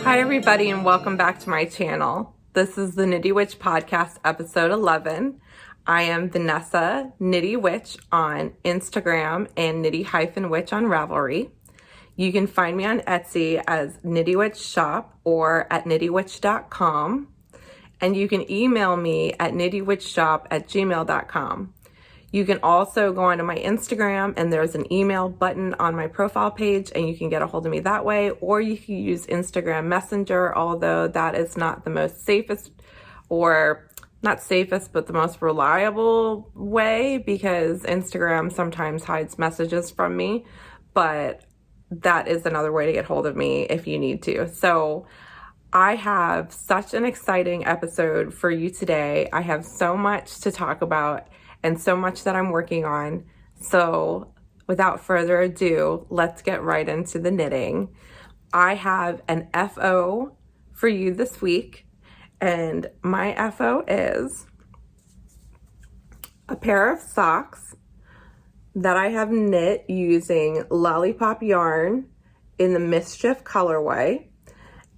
Hi everybody and welcome back to my channel. This is the Knitty Witch Podcast, episode 11. I am Vanessa Knitty Witch on Instagram and Knitty-Witch on Ravelry. You can find me on Etsy as Knitty Witch Shop or at knittywitch.com. And you can email me at knittywitchshop@gmail.com. You can also go onto my Instagram and there's an email button on my profile page and you can get a hold of me that way, or you can use Instagram Messenger, although that is not the most safest, or not safest, but the most reliable way, because Instagram sometimes hides messages from me, but that is another way to get hold of me if you need to. So I have such an exciting episode for you today. I have so much to talk about and so much that I'm working on. So without further ado, let's get right into the knitting. I have an FO for you this week, and my FO is a pair of socks that I have knit using Lollipop yarn in the Mischief colorway.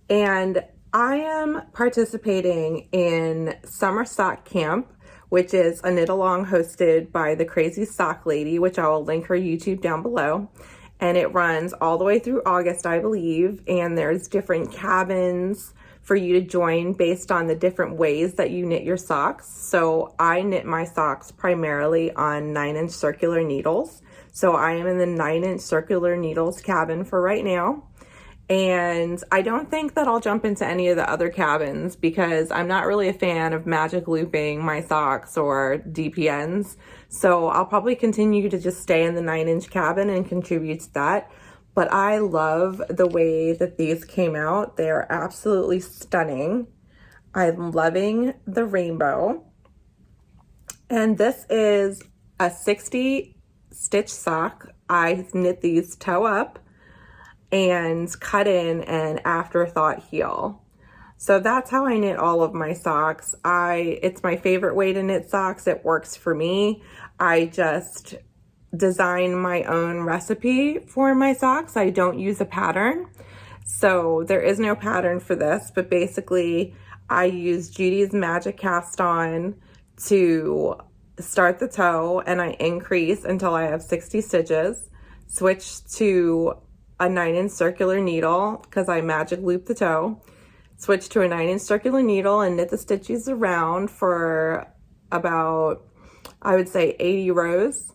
And I am participating in Summer Sock Camp, which is a knit along hosted by the Crazy Sock Lady, which I will link her YouTube down below. And it runs all the way through August, I believe. And there's different cabins for you to join based on the different ways that you knit your socks. So I knit my socks primarily on 9-inch circular needles. So I am in the 9-inch circular needles cabin for right now. And I don't think that I'll jump into any of the other cabins because I'm not really a fan of magic looping my socks or DPNs. So I'll probably continue to just stay in the 9-inch cabin and contribute to that. But I love the way that these came out. They are absolutely stunning. I'm loving the rainbow. And this is a 60 stitch sock. I knit these toe up and cut in an afterthought heel. So that's how I knit all of my socks. It's my favorite way to knit socks. It works for me. I just design my own recipe for my socks. I don't use a pattern. So there is no pattern for this, but basically I use Judy's Magic Cast On to start the toe, and I increase until I have 60 stitches, switch to a 9-inch circular needle because I magic loop the toe, switch to a 9-inch circular needle and knit the stitches around for about, I would say, 80 rows.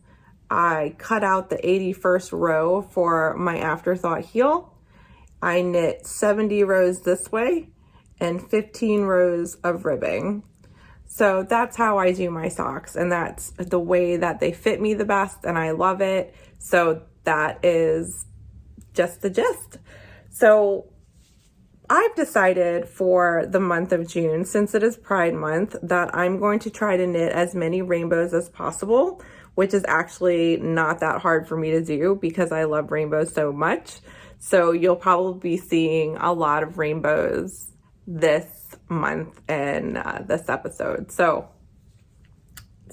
I cut out the 81st row for my afterthought heel. I knit 70 rows this way and 15 rows of ribbing. So that's how I do my socks, and that's the way that they fit me the best, and I love it. So that is just the gist. So I've decided for the month of June, since it is Pride Month, that I'm going to try to knit as many rainbows as possible, which is actually not that hard for me to do because I love rainbows so much. So you'll probably be seeing a lot of rainbows this month in this episode. So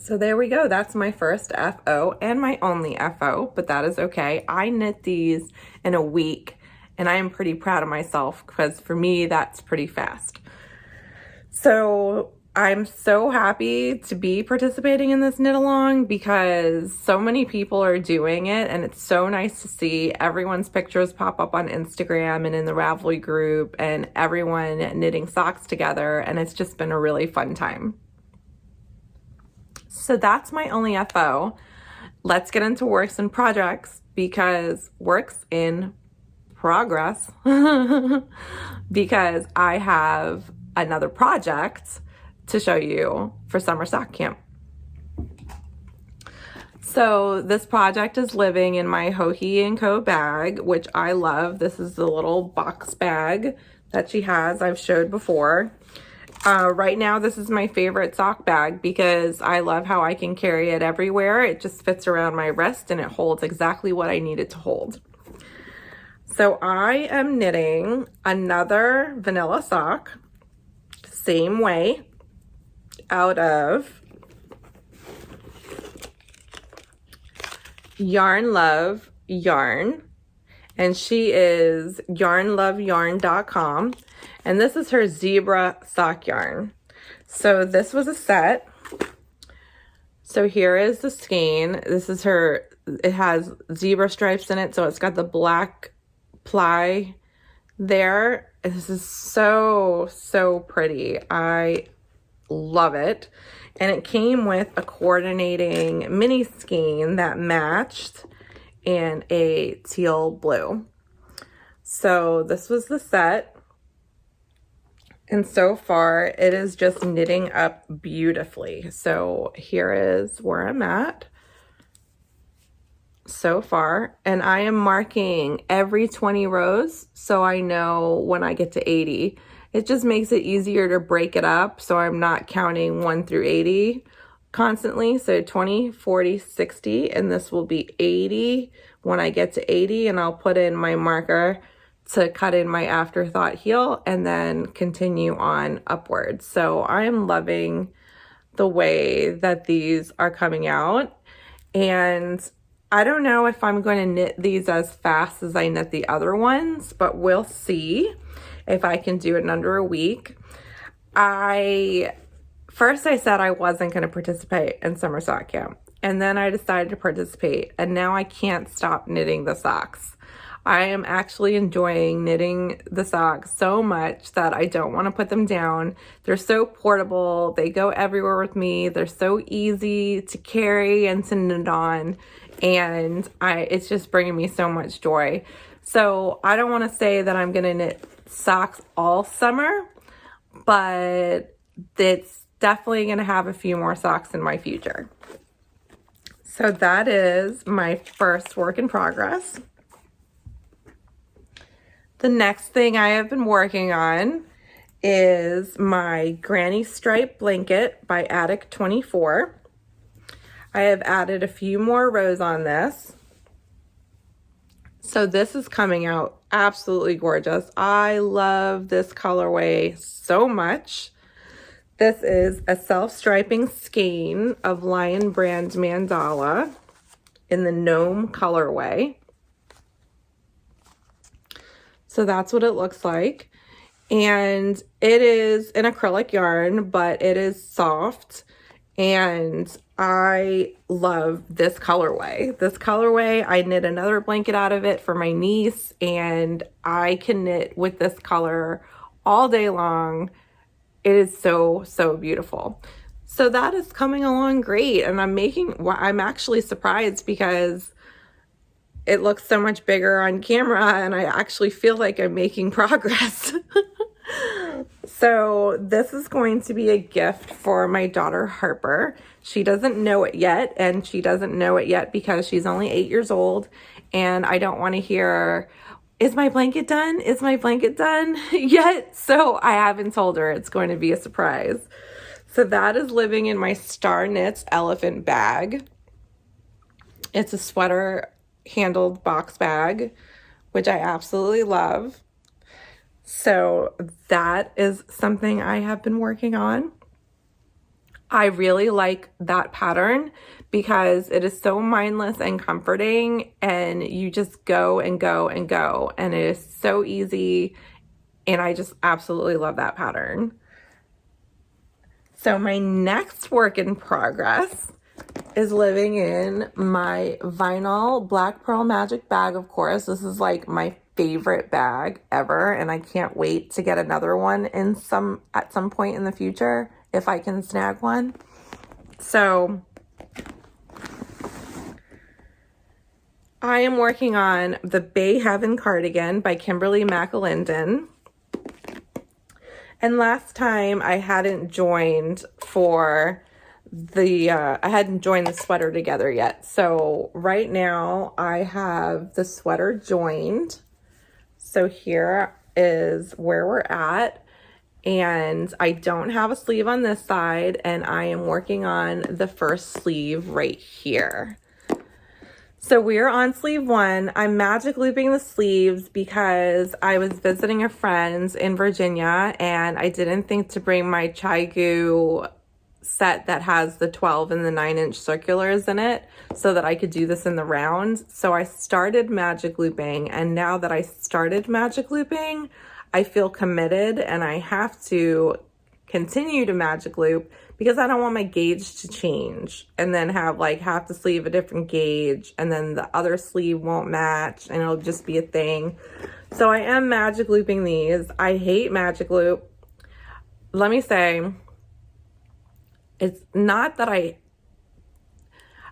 there we go. That's my first FO and my only FO, but that is okay. I knit these in a week, and I am pretty proud of myself because for me, that's pretty fast. So I'm so happy to be participating in this knit along because so many people are doing it, and it's so nice to see everyone's pictures pop up on Instagram and in the Ravelry group and everyone knitting socks together, and it's just been a really fun time. So that's my only FO. Let's get into works in projects, because works in progress, because I have another project to show you for Summer Sock Camp. So this project is living in my Hohi & Co bag, which I love. This is the little box bag that she has, I've showed before. Right now, this is my favorite sock bag because I love how I can carry it everywhere. It just fits around my wrist and it holds exactly what I need it to hold. So I am knitting another vanilla sock, same way, out of Yarn Love Yarn. And she is yarnloveyarn.com. And this is her zebra sock yarn. So this was a set. So here is the skein. This is her, it has zebra stripes in it, so it's got the black ply there. This is so, so pretty. I love it. And it came with a coordinating mini skein that matched in a teal blue. So this was the set. And so far, it is just knitting up beautifully. So here is where I'm at so far. And I am marking every 20 rows so I know when I get to 80. It just makes it easier to break it up so I'm not counting 1 through 80 constantly. So 20, 40, 60, and this will be 80 when I get to 80, and I'll put in my marker to cut in my afterthought heel and then continue on upwards. So I am loving the way that these are coming out, and I don't know if I'm going to knit these as fast as I knit the other ones, but we'll see if I can do it in under a week. First I said I wasn't going to participate in summer sock camp, and then I decided to participate, and now I can't stop knitting the socks. I am actually enjoying knitting the socks so much that I don't want to put them down. They're so portable. They go everywhere with me. They're so easy to carry and to knit on. And it's just bringing me so much joy. So I don't want to say that I'm going to knit socks all summer, but it's definitely going to have a few more socks in my future. So that is my first work in progress. The next thing I have been working on is my Granny Stripe Blanket by Attic 24. I have added a few more rows on this. So this is coming out absolutely gorgeous. I love this colorway so much. This is a self-striping skein of Lion Brand Mandala in the GNOME colorway. So that's what it looks like. And it is an acrylic yarn, but it is soft. And I love this colorway. This colorway, I knit another blanket out of it for my niece, and I can knit with this color all day long. It is so, so beautiful. So that is coming along great. And I'm actually surprised because it looks so much bigger on camera, and I actually feel like I'm making progress. So this is going to be a gift for my daughter Harper. She doesn't know it yet, and she doesn't know it yet because she's only 8 years old, and I don't want to hear, is my blanket done? Is my blanket done yet? So I haven't told her. It's going to be a surprise. So that is living in my Star Knits elephant bag. It's a sweater handled box bag, which I absolutely love. So that is something I have been working on. I really like that pattern because it is so mindless and comforting, and you just go and go and go, and it is so easy, and I just absolutely love that pattern. So my next work in progress is living in my vinyl Black Pearl Magic bag, of course. This is like my favorite bag ever, and I can't wait to get another one at some point in the future if I can snag one. So I am working on the Bay Heaven cardigan by Kimberly McAlindin. And last time I hadn't joined for I hadn't joined the sweater together yet. So right now I have the sweater joined. So here is where we're at. And I don't have a sleeve on this side, and I am working on the first sleeve right here. So we're on sleeve 1. I'm magic looping the sleeves because I was visiting a friend in Virginia, and I didn't think to bring my Chai-Goo set that has the 12 and the 9-inch circulars in it so that I could do this in the round. So I started magic looping, and now that I started magic looping, I feel committed and I have to continue to magic loop because I don't want my gauge to change and then have like half the sleeve a different gauge and then the other sleeve won't match and it'll just be a thing. So I am magic looping these. I hate magic loop. Let me say, it's not that I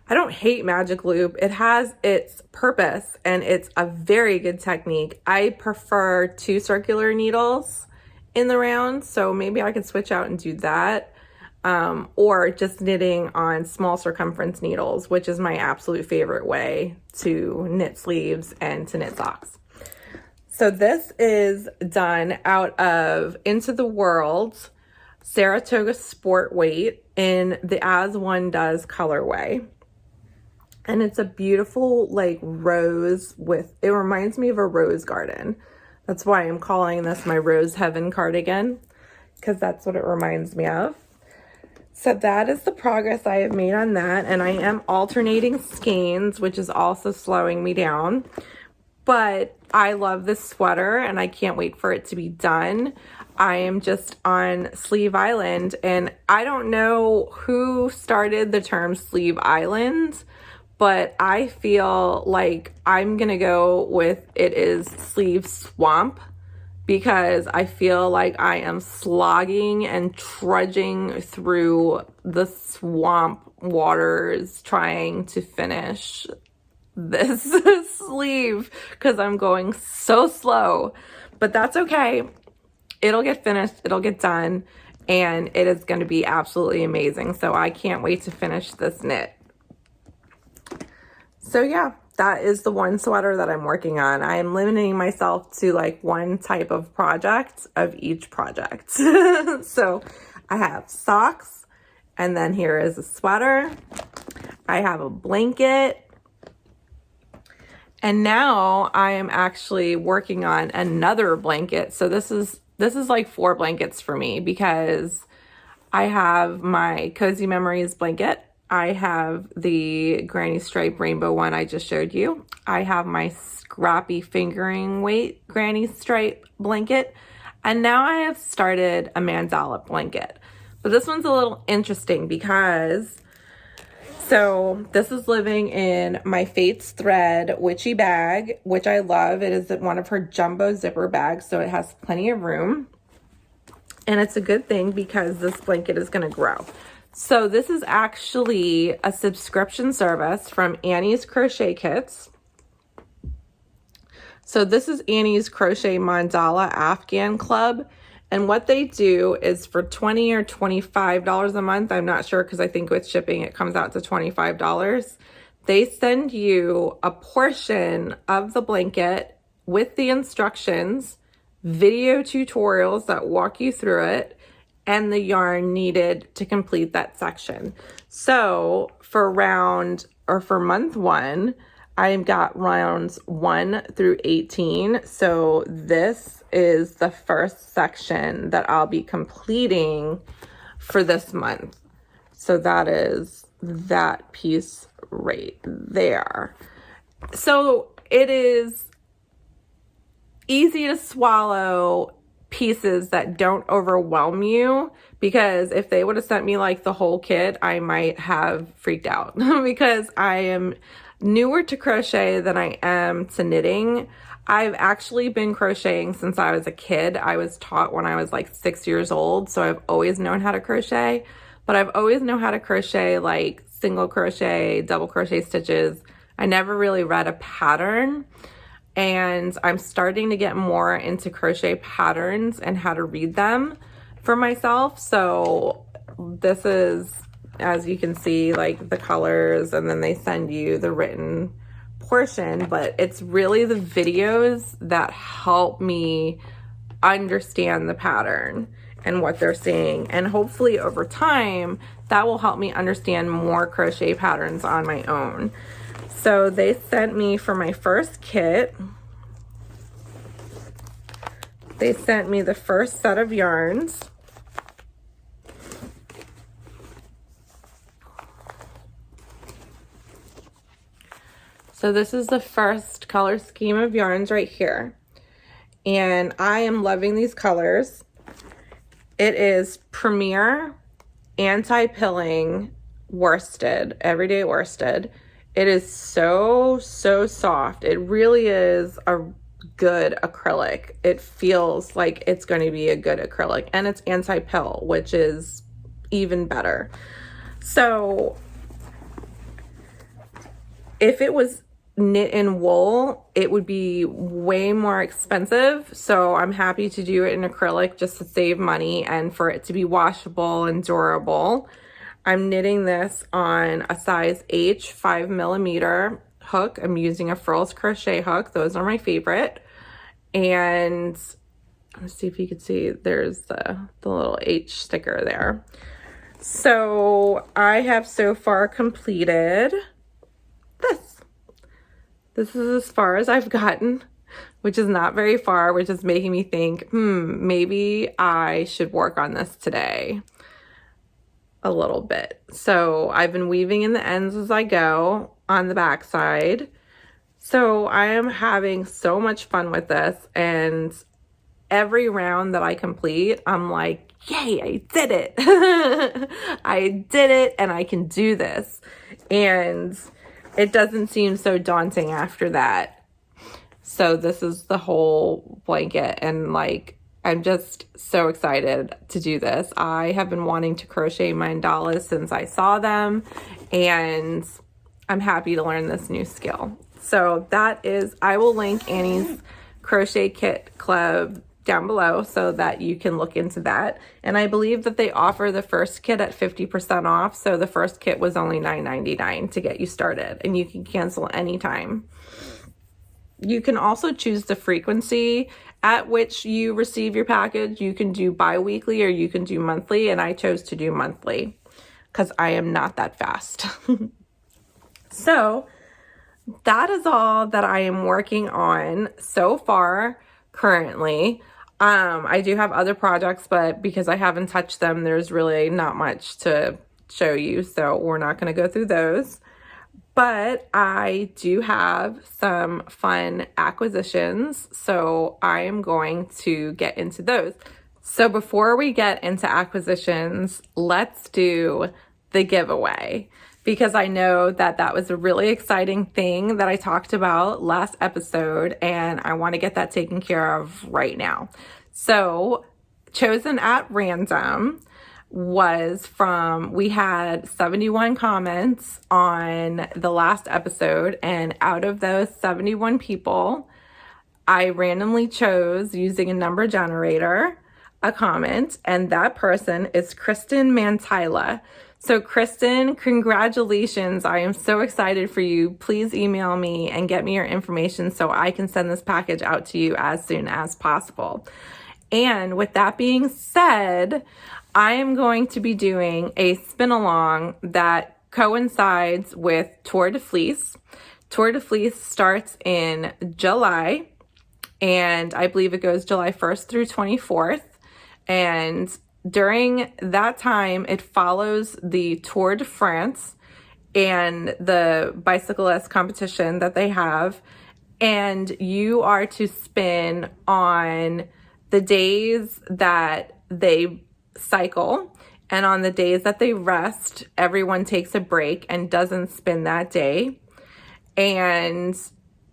don't hate magic loop. It has its purpose and it's a very good technique. I prefer 2 circular needles in the round, so maybe I could switch out and do that. Or just knitting on small circumference needles, which is my absolute favorite way to knit sleeves and to knit socks. So this is done out of Into the World Saratoga Sport Weight in the As One Does colorway. And it's a beautiful like rose it reminds me of a rose garden. That's why I'm calling this my Rose Heaven cardigan, because that's what it reminds me of. So that is the progress I have made on that. And I am alternating skeins, which is also slowing me down. But I love this sweater and I can't wait for it to be done. I am just on Sleeve Island and I don't know who started the term Sleeve Island, but I feel like I'm gonna go with it is Sleeve Swamp because I feel like I am slogging and trudging through the swamp waters trying to finish this sleeve because I'm going so slow, but that's okay. It'll get finished, it'll get done, and it is going to be absolutely amazing. So I can't wait to finish this knit. So yeah, that is the one sweater that I'm working on. I am limiting myself to like one type of project of each project. So I have socks, and then here is a sweater. I have a blanket. And now I am actually working on another blanket. So this is like 4 blankets for me because I have my Cozy Memories blanket. I have the Granny Stripe rainbow one I just showed you. I have my Scrappy Fingering Weight Granny Stripe blanket. And now I have started a Mandala blanket. But this one's a little interesting because so this is living in my Fates Thread Witchy bag, which I love. It is one of her jumbo zipper bags, so it has plenty of room. And it's a good thing because this blanket is going to grow. So this is actually a subscription service from Annie's Crochet Kits. So this is Annie's Crochet Mandala Afghan Club. And what they do is for $20 or $25 a month, I'm not sure because I think with shipping it comes out to $25. They send you a portion of the blanket with the instructions, video tutorials that walk you through it, and the yarn needed to complete that section. So for month 1, I've got rounds 1 through 18. So this is the first section that I'll be completing for this month. So that is that piece right there. So it is easy to swallow pieces that don't overwhelm you, because if they would have sent me like the whole kit, I might have freaked out because I am newer to crochet than I am to knitting. I've actually been crocheting since I was a kid. I was taught when I was like 6 years old, so I've always known how to crochet, but I've always known how to crochet like single crochet, double crochet stitches. I never really read a pattern, and I'm starting to get more into crochet patterns and how to read them for myself. So this is, as you can see, like the colors, and then they send you the written portion, but it's really the videos that help me understand the pattern and what they're saying. And hopefully over time, that will help me understand more crochet patterns on my own. So they sent me for my first kit, they sent me the first set of yarns. So this is the first color scheme of yarns right here. and I am loving these colors. It is Premier Anti-Pilling Worsted, Everyday Worsted. It is so soft. It really is a good acrylic. It feels like it's going to be a good acrylic, and it's anti-pill, which is even better. So if it was knit in wool, it would be way more expensive. So I'm happy to do it in acrylic just to save money and for it to be washable and durable. I'm knitting this on a size H 5mm hook. I'm using a Furls Crochet hook. Those are my favorite. And let's see if you can see, there's the little H sticker there. So I have so far completed this. This is as far as I've gotten, which is not very far, which is making me think, maybe I should work on this today a little bit. So I've been weaving in the ends as I go on the back side. So I am having so much fun with this, and every round that I complete, I'm like, yay, I did it. I did it, and I can do this. And it doesn't seem so daunting after that. So this is the whole blanket, and like, I'm just so excited to do this. I have been wanting to crochet mandalas since I saw them, and I'm happy to learn this new skill. So that is, I will link Annie's Crochet Kit Club down below so that you can look into that. And I believe that they offer the first kit at 50% off. So the first kit was only $9.99 to get you started, and you can cancel anytime. You can also choose the frequency at which you receive your package. You can do bi-weekly or you can do monthly, and I chose to do monthly because I am not that fast. So that is all that I am working on so far currently. I do have other projects, but because I haven't touched them, there's really not much to show you, so we're not going to go through those. But I do have some fun acquisitions, so I am going to get into those. So before we get into acquisitions, let's do the giveaway, because I know that that was a really exciting thing that I talked about last episode, and I want to get that taken care of right now. So chosen at random was from, we had 71 comments on the last episode, and out of those 71 people, I randomly chose, using a number generator, a comment, and that person is Kristen Mantyla. So Kristen, congratulations. I am so excited for you. Please email me and get me your information so I can send this package out to you as soon as possible. And with that being said, I am going to be doing a spin along that coincides with Tour de Fleece. Tour de Fleece starts in July, and I believe it goes July 1st through 24th. And during that time, it follows the Tour de France and the bicyclist competition that they have. And you are to spin on the days that they cycle, and on the days that they rest, everyone takes a break and doesn't spin that day. And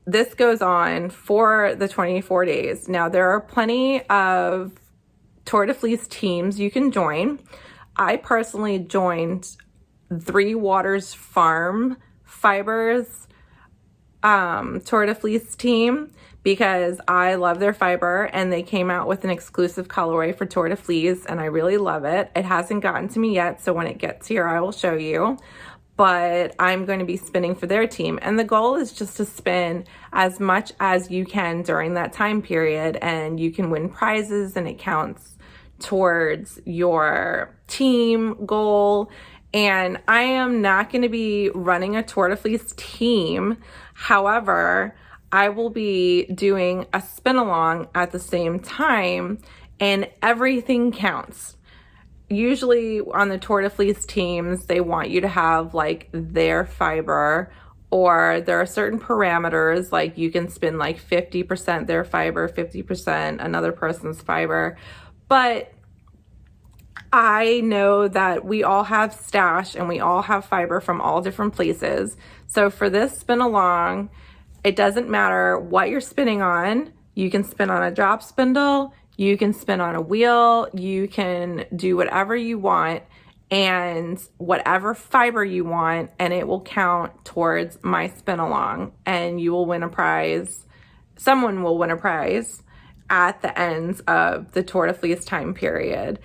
this goes on for the 24 days. Now, there are plenty of Tour de Fleece teams you can join. I personally joined Three Waters Farm Fibers Tour de Fleece team because I love their fiber, and they came out with an exclusive colorway for Tour de Fleece, and I really love it. It hasn't gotten to me yet, so when it gets here, I will show you. But I'm going to be spinning for their team, and the goal is just to spin as much as you can during that time period, and you can win prizes, and it counts towards your team goal. And I am not going to be running a Tour de Fleece team. However, I will be doing a spin along at the same time, and everything counts. Usually on the Tour de Fleece teams, they want you to have like their fiber or there are certain parameters, like you can spin like 50% their fiber, 50% another person's fiber. But I know that we all have stash and we all have fiber from all different places. So for this spin along, it doesn't matter what you're spinning on. You can spin on a drop spindle, you can spin on a wheel, you can do whatever you want and whatever fiber you want, and it will count towards my spin along, and you will win a prize. Someone will win a prize at the end of the Tour de Fleece time period.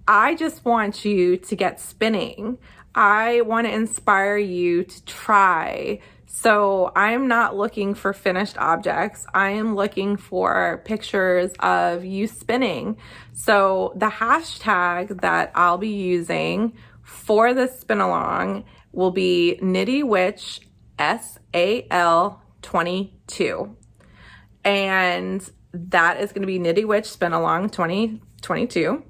I just want you to get spinning. I want to inspire you to try. So I'm not looking for finished objects. I am looking for pictures of you spinning. So the hashtag that I'll be using for this spin along will be Knitty Witch SAL22. And that is going to be Knitty Witch Spin Along 2022.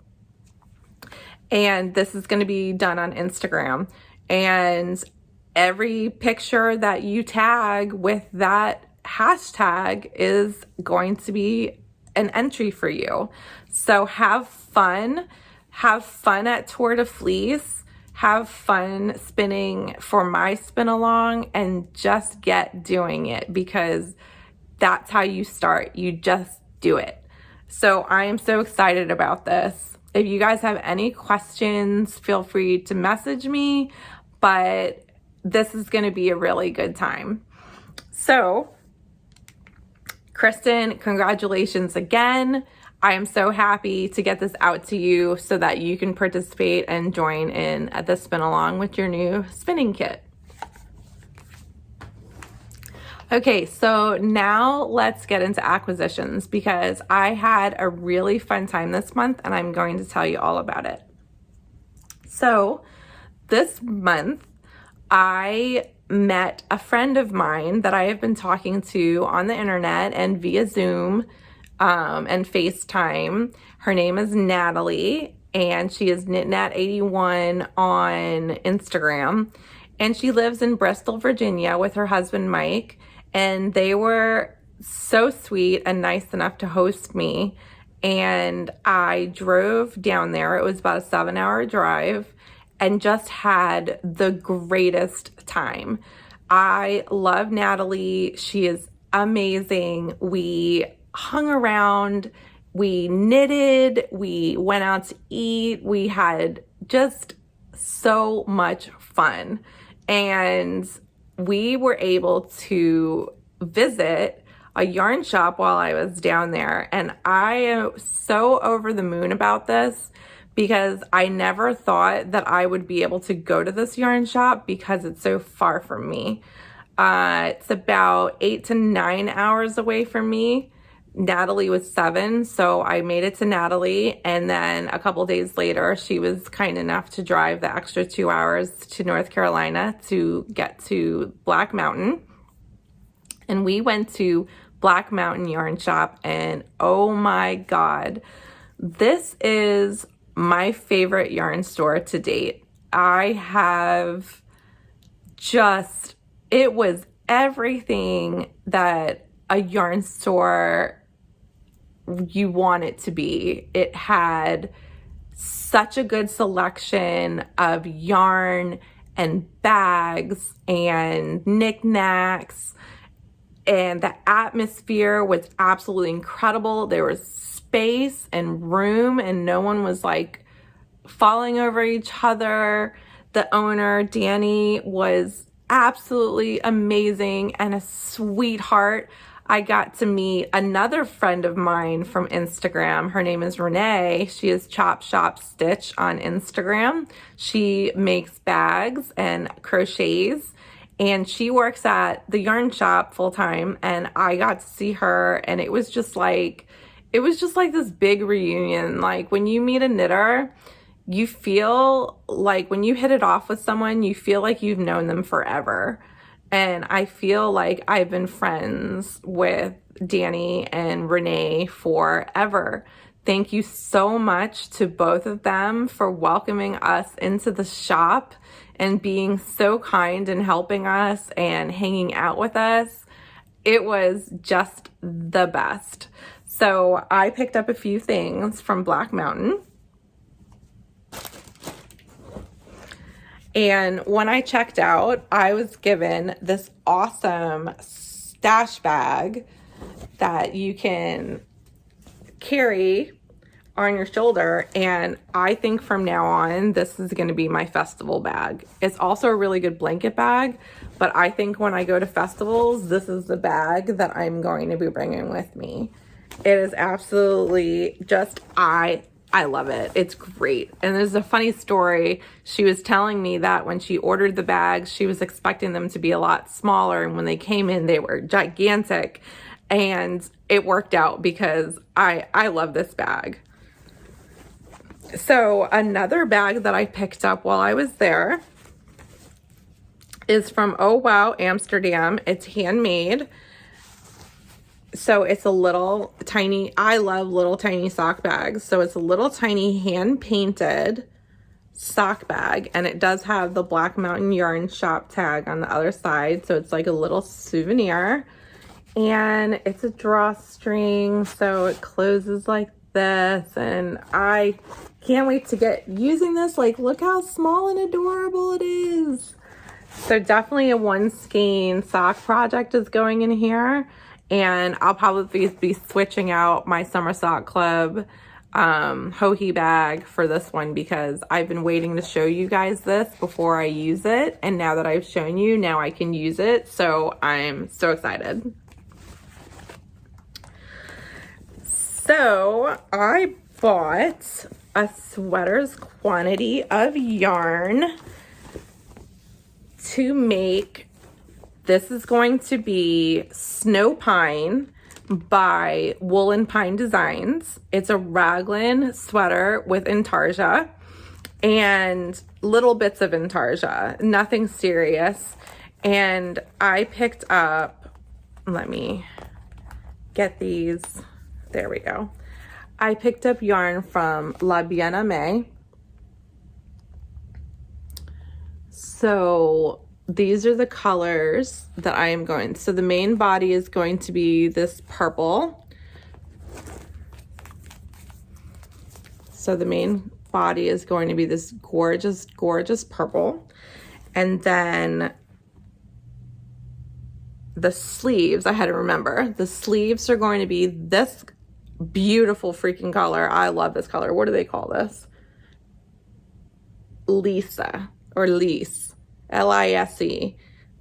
And this is going to be done on Instagram. And every picture that you tag with that hashtag is going to be an entry for you. So have fun at Tour de Fleece, have fun spinning for my spin along, and just get doing it, because that's how you start. You just do it. So I am so excited about this. If you guys have any questions, feel free to message me, but this is going to be a really good time. So, Kristen, congratulations again. I am so happy to get this out to you so that you can participate and join in at the spin along with your new spinning kit. Okay, so now let's get into acquisitions, because I had a really fun time this month and I'm going to tell you all about it. So this month I met a friend of mine that I have been talking to on the internet and via Zoom and FaceTime. Her name is Natalie, and she is KnitNat81 on Instagram, and she lives in Bristol, Virginia with her husband Mike. And they were so sweet and nice enough to host me. And I drove down there. It was about a 7-hour drive, and just had the greatest time. I love Natalie. She is amazing. We hung around, we knitted, we went out to eat. We had just so much fun. And we were able to visit a yarn shop while I was down there. And I am so over the moon about this, because I never thought that I would be able to go to this yarn shop because it's so far from me. It's about 8 to 9 hours away from me. Natalie was 7, so I made it to Natalie, and then a couple days later she was kind enough to drive the extra 2 hours to North Carolina to get to Black Mountain. And we went to Black Mountain Yarn Shop, and oh my god, this is my favorite yarn store to date. I have just, it was everything that a yarn store you want it to be. It had such a good selection of yarn and bags and knickknacks, and the atmosphere was absolutely incredible. There was space and room, and no one was like falling over each other. The owner, Danny, was absolutely amazing and a sweetheart. I got to meet another friend of mine from Instagram. Her name is Renee. She is Chop Shop Stitch on Instagram. She makes bags and crochets, and she works at the yarn shop full time. And I got to see her, and it was just like this big reunion. Like when you meet a knitter, you feel like when you hit it off with someone, you feel like you've known them forever. And I feel like I've been friends with Danny and Renee forever. Thank you so much to both of them for welcoming us into the shop and being so kind and helping us and hanging out with us. It was just the best. So I picked up a few things from Black Mountain. And when I checked out, I was given this awesome stash bag that you can carry on your shoulder, and I think from now on this is going to be my festival bag. It's also a really good blanket bag, but I think when I go to festivals, this is the bag that I'm going to be bringing with me. It is absolutely just, I love it. It's great. And there's a funny story. She was telling me that when she ordered the bags, she was expecting them to be a lot smaller, and when they came in, they were gigantic. And it worked out because I love this bag. So another bag that I picked up while I was there is from Oh Wow Amsterdam. It's handmade. So it's a little tiny, I love little tiny sock bags. So it's a little tiny hand painted sock bag, and it does have the Black Mountain Yarn shop tag on the other side. So it's like a little souvenir, and it's a drawstring. So it closes like this, and I can't wait to get using this. Like, look how small and adorable it is. So definitely a one skein sock project is going in here, and I'll probably be switching out my Summer Sock Club Hohi bag for this one, because I've been waiting to show you guys this before I use it, and now that I've shown you, now I can use it. So I'm so excited. So I bought a sweater's quantity of yarn to make. This is going to be Snow Pine by Woolen Pine Designs. It's a raglan sweater with intarsia and little bits of intarsia, nothing serious. And I picked up, let me get these. There we go. I picked up yarn from La Bien-Aimée. So these are the colors that I am going. So the main body is going to be this purple. So the main body is going to be this gorgeous, gorgeous purple. And then the sleeves, I had to remember, the sleeves are going to be this beautiful freaking color. I love this color. What do they call this? Lisa or Lise, L-I-S-E.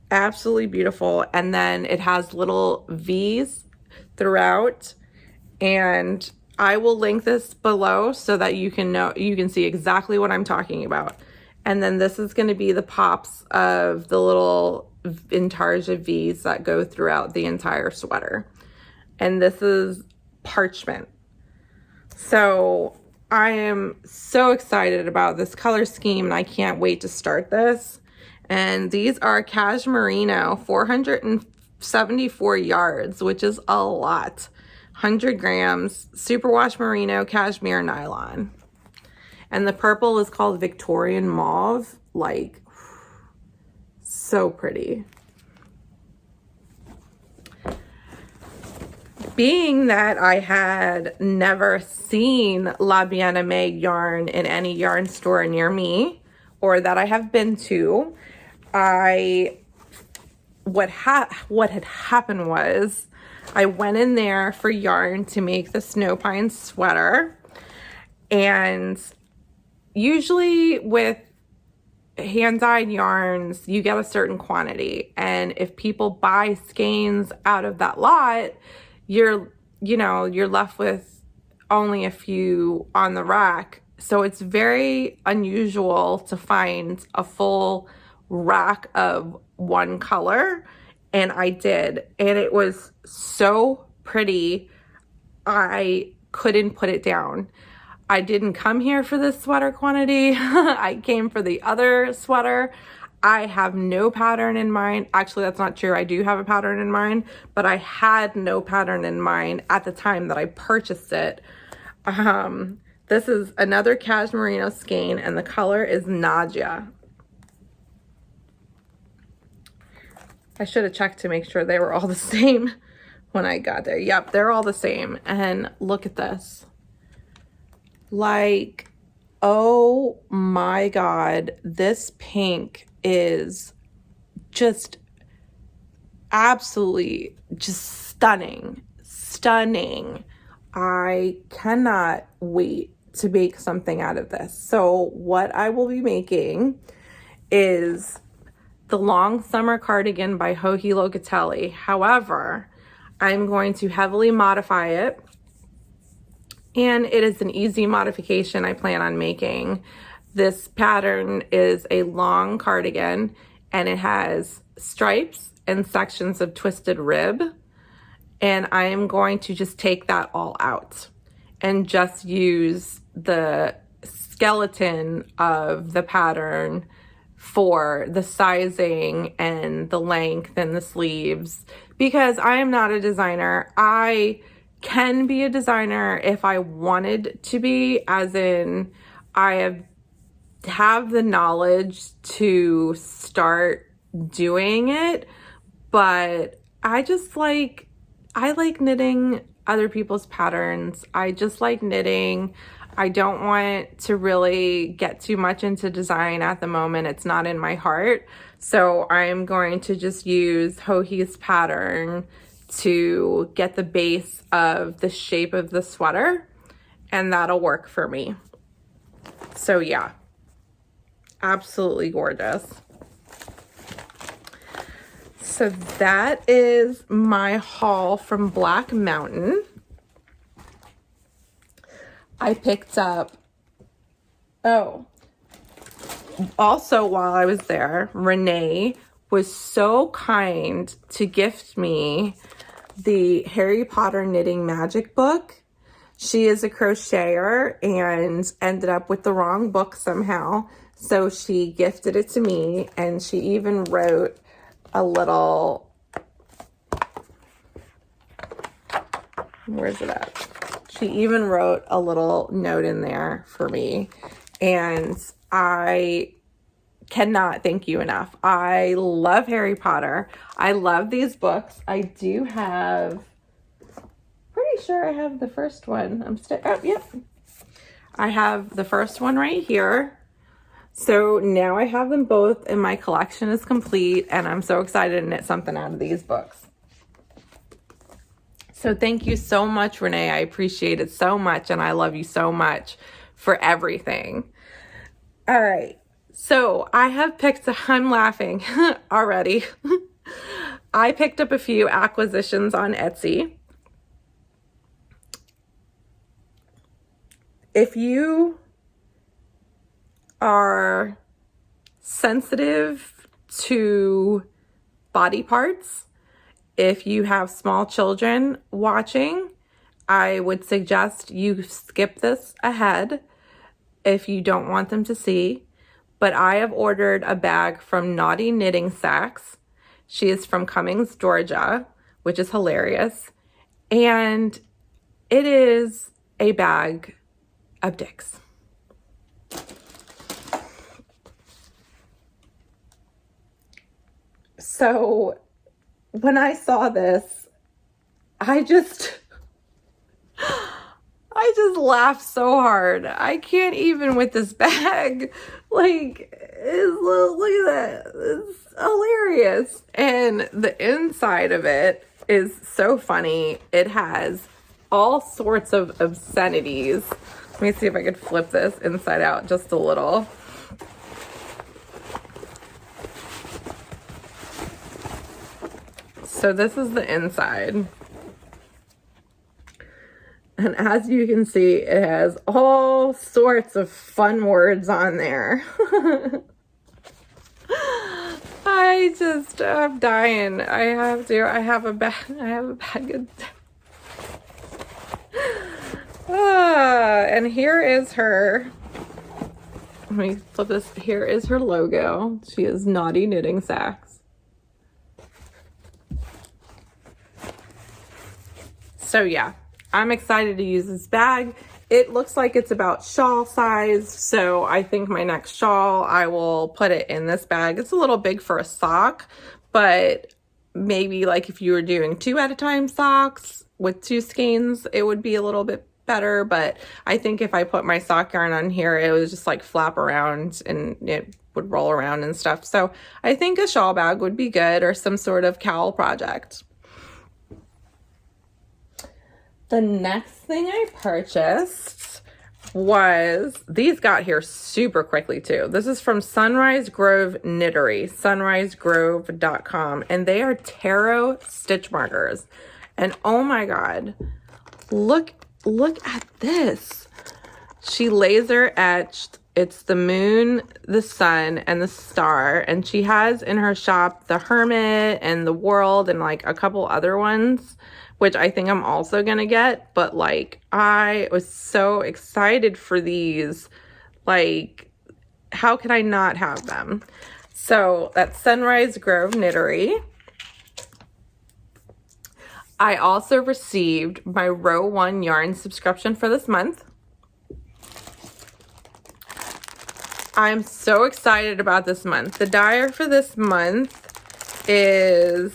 Absolutely beautiful. And then it has little V's throughout, and I will link this below so that you can see exactly what I'm talking about. And then this is going to be the pops of the little intarsia V's that go throughout the entire sweater. And this is parchment. So I am so excited about this color scheme, and I can't wait to start this. And these are Cashmerino, 474 yards, which is a lot. 100 grams, superwash merino, cashmere nylon. And the purple is called Victorian Mauve. Like, so pretty. Being that I had never seen La Bien-Aimée yarn in any yarn store near me, or that I have been to, what had happened was I went in there for yarn to make the Snow Pine sweater, and usually with hand-dyed yarns, you get a certain quantity, and if people buy skeins out of that lot, you're left with only a few on the rack. So it's very unusual to find a full rack of one color, and I did, and it was so pretty. I couldn't put it down. I didn't come here for this sweater quantity. I came for the other sweater. I have no pattern in mind. Actually, that's not true. I do have a pattern in mind, but I had no pattern in mind at the time that I purchased it. This is another Cashmerino skein, and the color is Nadia. I should have checked to make sure they were all the same when I got there. Yep, they're all the same. And look at this. Like, oh my God, this pink is just absolutely just stunning. Stunning. I cannot wait to make something out of this. So what I will be making is the Long Summer Cardigan by Joji Locatelli. However, I'm going to heavily modify it, and it is an easy modification I plan on making. This pattern is a long cardigan, and it has stripes and sections of twisted rib, and I am going to just take that all out and just use the skeleton of the pattern for the sizing and the length and the sleeves, because I am not a designer. I can be a designer if I wanted to be, as in I have the knowledge to start doing it, but I like knitting other people's patterns. I just like knitting. I don't want to really get too much into design at the moment. It's not in my heart. So I'm going to just use Joji's pattern to get the base of the shape of the sweater, and that'll work for me. So yeah, absolutely gorgeous. So that is my haul from Black Mountain. I picked up, also while I was there, Renee was so kind to gift me the Harry Potter Knitting Magic book. She is a crocheter and ended up with the wrong book somehow. So she gifted it to me, and she even wrote a little, where's it at? She even wrote a little note in there for me, and I cannot thank you enough. I love Harry Potter. I love these books. I do have, pretty sure I have the first one. Yep. I have the first one right here. So now I have them both, and my collection is complete, and I'm so excited to knit something out of these books. So thank you so much, Renee. I appreciate it so much, and I love you so much for everything. All right. So I have picked, I'm laughing already. I picked up a few acquisitions on Etsy. If you are sensitive to body parts, if you have small children watching, I would suggest you skip this ahead if you don't want them to see. But I have ordered a bag from Naughty Knitting Sacks. She is from Cummings, Georgia, which is hilarious. And it is a bag of dicks. So when I saw this, I just laughed so hard. I can't even with this bag. Like, look at that. It's hilarious. And the inside of it is so funny. It has all sorts of obscenities. Let me see if I could flip this inside out just a little. So this is the inside. And as you can see, it has all sorts of fun words on there. I'm dying. I have a bag of and here is her. Let me flip this. Here is her logo. She is Naughty Knitting Sacks. So yeah, I'm excited to use this bag. it looks like it's about shawl size. So I think my next shawl, I will put it in this bag. It's a little big for a sock, but maybe like if you were doing 2 at a time socks with 2 skeins, it would be a little bit better. But I think if I put my sock yarn on here, it would just like flap around and it would roll around and stuff. So I think a shawl bag would be good, or some sort of cowl project. The next thing I purchased was, these got here super quickly too. This is from Sunrise Grove Knittery, sunrisegrove.com, and they are tarot stitch markers. And oh my God, look at this. She laser etched, it's the moon, the sun, and the star, and she has in her shop the Hermit and the World and like a couple other ones, which I think I'm also gonna get. But like, I was so excited for these. Like, how could I not have them? So that's Sunrise Grove Knittery. I also received my Row 1 yarn subscription for this month. I'm so excited about this month. The dyer for this month is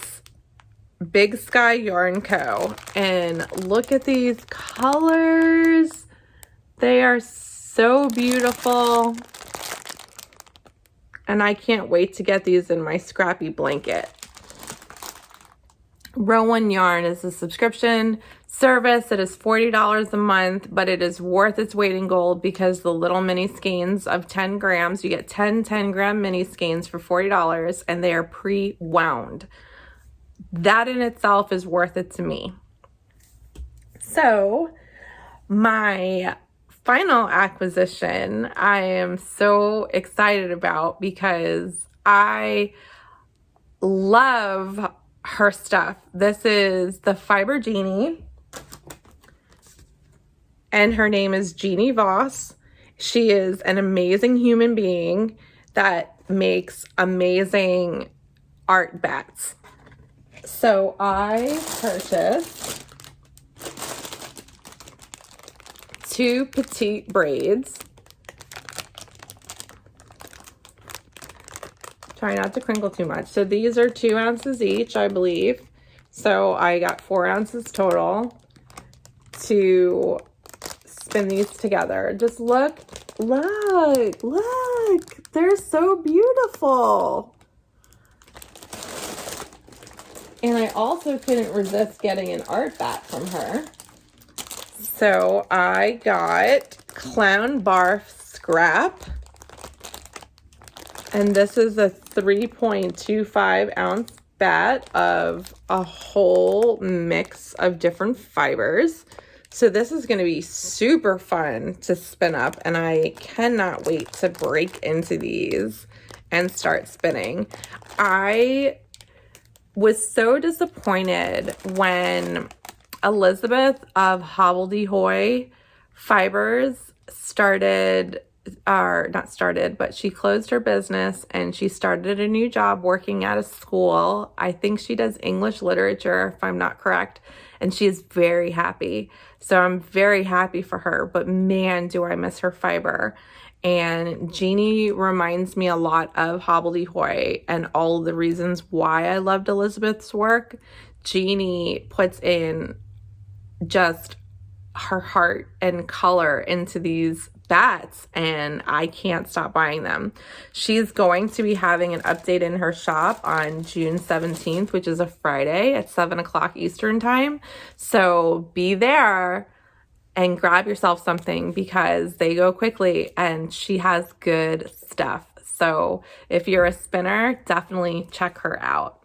Big Sky Yarn Co. And look at these colors. They are so beautiful. And I can't wait to get these in my scrappy blanket. Row 1 yarn is a subscription service. It is $40 a month, but it is worth its weight in gold because the little mini skeins of 10 grams, you get 10 10-gram mini skeins for $40, and they are pre-wound. That in itself is worth it to me. So my final acquisition, I am so excited about because I love her stuff. This is the Fiber Genie, and her name is Jeannie Voss. She is an amazing human being that makes amazing art bats. So I purchased 2 petite braids. Try not to crinkle too much. So these are 2 ounces each, I believe. So I got 4 ounces total to spin these together. Just look. They're so beautiful. And I also couldn't resist getting an art bat from her. So I got Clown Barf Scrap. And this is a 3.25 ounce bat of a whole mix of different fibers. So this is going to be super fun to spin up, and I cannot wait to break into these and start spinning. I was so disappointed when Elizabeth of Hobbledehoy Fibers but she closed her business and she started a new job working at a school. I think she does English literature, if I'm not correct, and she is very happy. So I'm very happy for her, but man, do I miss her fiber. And Jeannie reminds me a lot of Hobbledehoy and all of the reasons why I loved Elizabeth's work. Jeannie puts in just her heart and color into these bats, and I can't stop buying them. She's going to be having an update in her shop on June 17th, which is a Friday at 7 o'clock Eastern time. So be there and grab yourself something because they go quickly and she has good stuff. So if you're a spinner, definitely check her out.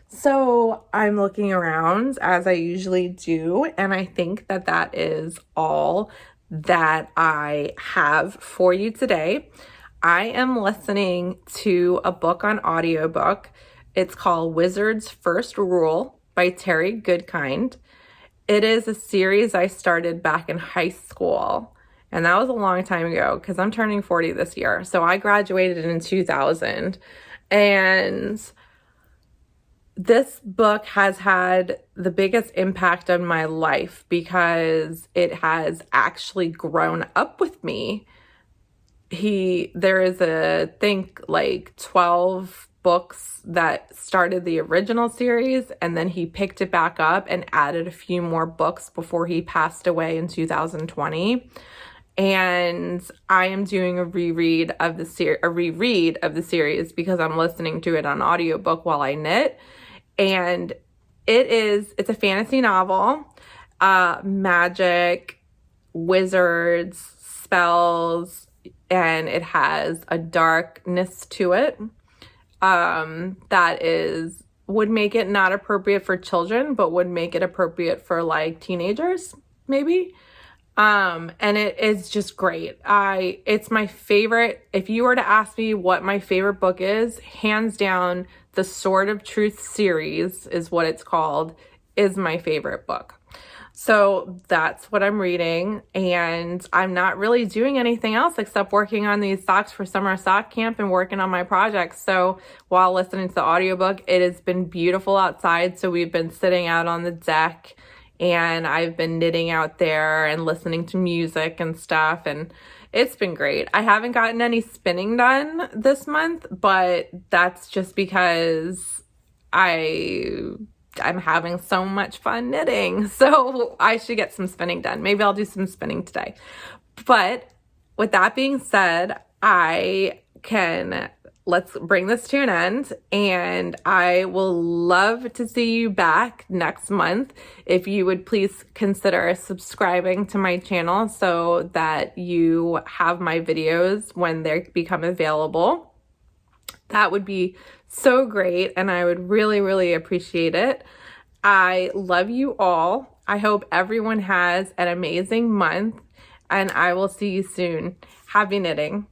So I'm looking around as I usually do, and I think that that is all that I have for you today. I am listening to a book on audiobook. It's called Wizard's First Rule by Terry Goodkind. It is a series I started back in high school, and that was a long time ago because I'm turning 40 this year. So I graduated in 2000, and this book has had the biggest impact on my life because it has actually grown up with me. There is I think like 12 books that started the original series, and then he picked it back up and added a few more books before he passed away in 2020. And I am doing a reread of the series because I'm listening to it on audiobook while I knit. And it's a fantasy novel, magic, wizards, spells, and it has a darkness to it that would make it not appropriate for children, but would make it appropriate for like teenagers, maybe. And it is just great. It's my favorite. If you were to ask me what my favorite book is, hands down, the Sword of Truth series is what it's called, is my favorite book. So that's what I'm reading, and I'm not really doing anything else except working on these socks for summer sock camp and working on my projects. So while listening to the audiobook, it has been beautiful outside. So we've been sitting out on the deck, and I've been knitting out there and listening to music and stuff, and it's been great. I haven't gotten any spinning done this month, but that's just because I'm having so much fun knitting. So I should get some spinning done. Maybe I'll do some spinning today. But with that being said, let's bring this to an end, and I will love to see you back next month. If you would please consider subscribing to my channel so that you have my videos when they become available. That would be so great, and I would really, really appreciate it. I love you all. I hope everyone has an amazing month, and I will see you soon. Happy knitting.